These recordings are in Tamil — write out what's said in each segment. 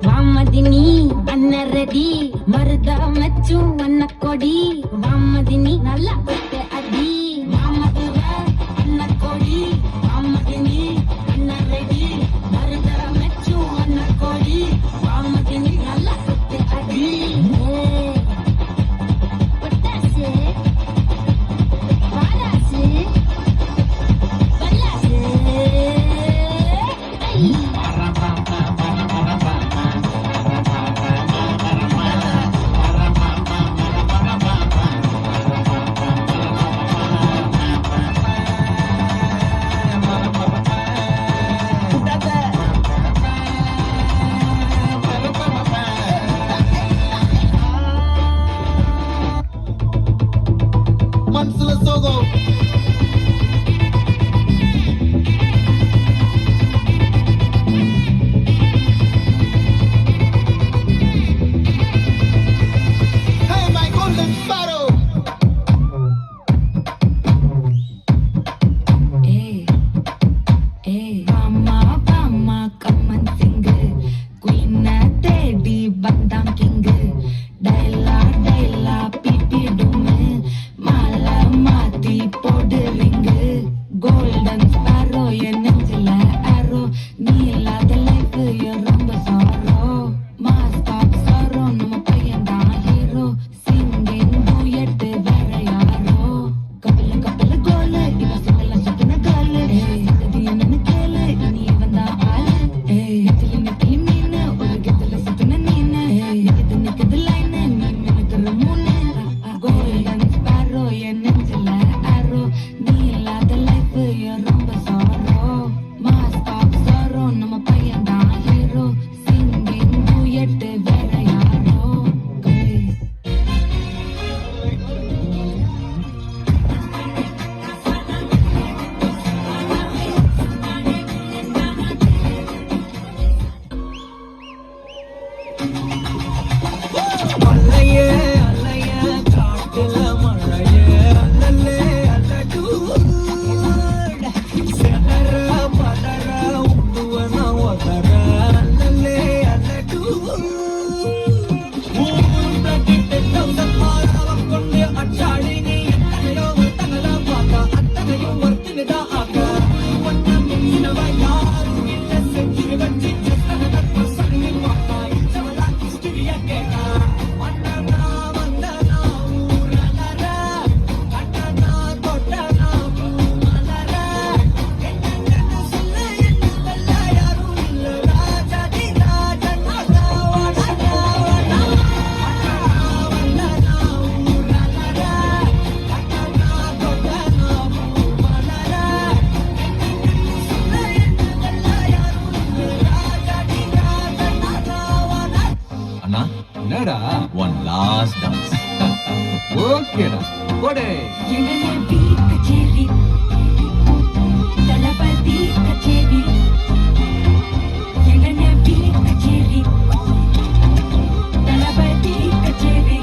ವಾಮದಿನಿ ಅನ್ನ ರೆಡಿ ಮರದ ಮೆಚ್ಚು ಅನ್ನ ಕೊಡಿ ವಾಮದಿನಿ ನಲ್ಲ ಹೊಟ್ಟೆ ಅಡಿ ವಾಮದರ ಅನ್ನ ಕೊಡಿ ವಾಮದಿನಿ ಅನ್ನ ರೆಡಿ ಮರದ ಮೆಚ್ಚು ಅನ್ನ ಕೊಡಿ ವಾಮದಿನಿ ನಲ್ಲ ಹೊಟ್ಟೆ ಅಡಿ ಪಟಾಸೆ ಬಾಲಾಸೆ ಬಲ್ಲಾಸೆ మనసుల సోగం Hey my golden sparrow Bama bama come and sing Queen Teddy Bandam King Daila Daila Pipi Dume Mala Mati Podu Ring Golden Sparrow Your Nangela Arrow Neela the life Your Rumba Sorrow Mask of Sorrow Nama Payanda Hero Singing Duet Vera Yaro Kapila Kapila Gole Iva Singala Shakina Gale Diyanana Kele Ini Vanda Aale Nitili Nitili Meena Oru Gitala Sakina Neena Nikada Nikada Line Nee Menakara Moone Golden Sparrow Your Nangela Arrow Neela the life Your Rumba Sorrow Mask of Sorrow Nama Payanda Hero Singing Duet Vera Yaro மலையே அலையே காட்டுல மழையே அல்லலே அல்லடு செதற பதற உடுவன ஒதற அல்லலே அல்லடு ஊர்கிட்ட தௌசமாரவ கொண்டு அச்சாடி நீ எத்தனையோ தகல பாக்க அத்தனையும் ஒருத்தினுதா ஆக ஒன்ன மின்சினவ யாரும் இல்ல செஞ்சு வச்சு ஜஸ்தனதற்க சங்கி வாக்கா இச்சவலா கிஸ்டிரிய கேட்டா வந்தனா வந்தனா ஊரலர கட்டனா தொட்டனா பூமலர என்னென்னு சொல்ல என்னவல்ல யாரும் இல்ல ராஜாதி ராஜனா வந்தனா வந்தனா ஊரலர கட்டனா தொட்டனா பூமலர என்னென்னு சொல்ல என்னவல்ல யாரும் இல்ல ராஜாதி ராஜனா அண்ணா என்னடா ஒன் லாஸ்ட் டான்ஸ் ஓகேடா போடே எங்கனே பீ கச்சேரி தலபதி கச்சேரி எங்கனே பீ கச்சேரி தலபதி கச்சேரி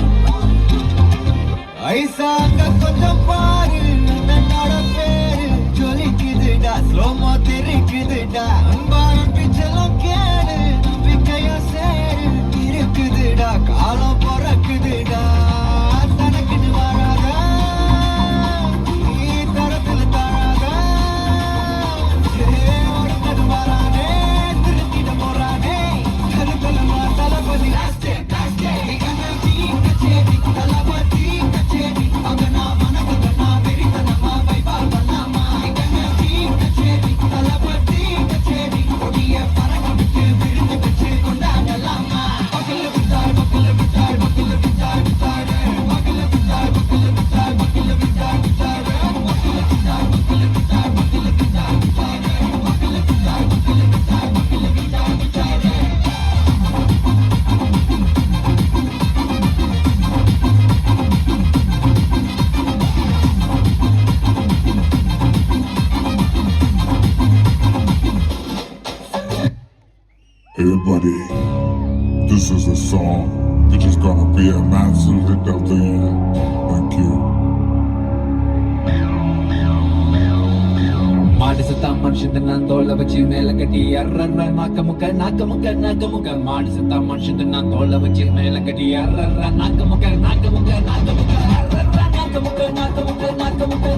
ஐசாங்க கொஞ்சம் பாரு நன்னோட பேரு ஜொலிக்குதுடா ஸ்லோமோ தெரிக்குதுடா அன்பாரம் பிச்செல்லாம் கேடு நம்பிக்கையா சேரு இருக்குதுடா காலம் பிறக்குதுடா தனக்குன்னு வராத நீ தரத்துல தராத ஒருத்தது வரானே திருத்திட போறானே கருத்தலமா தளபதி லாஸ்டே கச்சேரி தளபதி கச்சேரி அவனா மனவதனா வெறித்தனமா வைபா பண்ணாமா கச்சேரி தளபதி கச்சேரி கொடிய பறக்க விட்டு விழுந்து வச்சு கொண்டாடலாமா பக்கல விட்டார் பக்கல விட்டார் பக்கல விட்டார் விட்டார் பக்கல விட்டார் பக்கல விட்டார் பக்கல விட்டார் விட்டார் பக்கல விட்டார் பக்கல விட்டார் பக்கல விட்டார் விட்டார் பக்கல விட்டார் பக்கல விட்டார் பக்கல விட்டார் விட்டார் Hey buddy, this is a song which is gonna be a massive hit of the year. Thank you. மாடு சத்தா மனுஷன் நான் தோலை வச்சு மேல கட்டி அர்ற நாக்க முக்க மாடு சத்தா மனுஷன் நான் தோலை வச்சு மேல கட்டி அர்ற நாக்க முக்க அர்ற நாக்க முக்க அர்ற நாக்க முக்க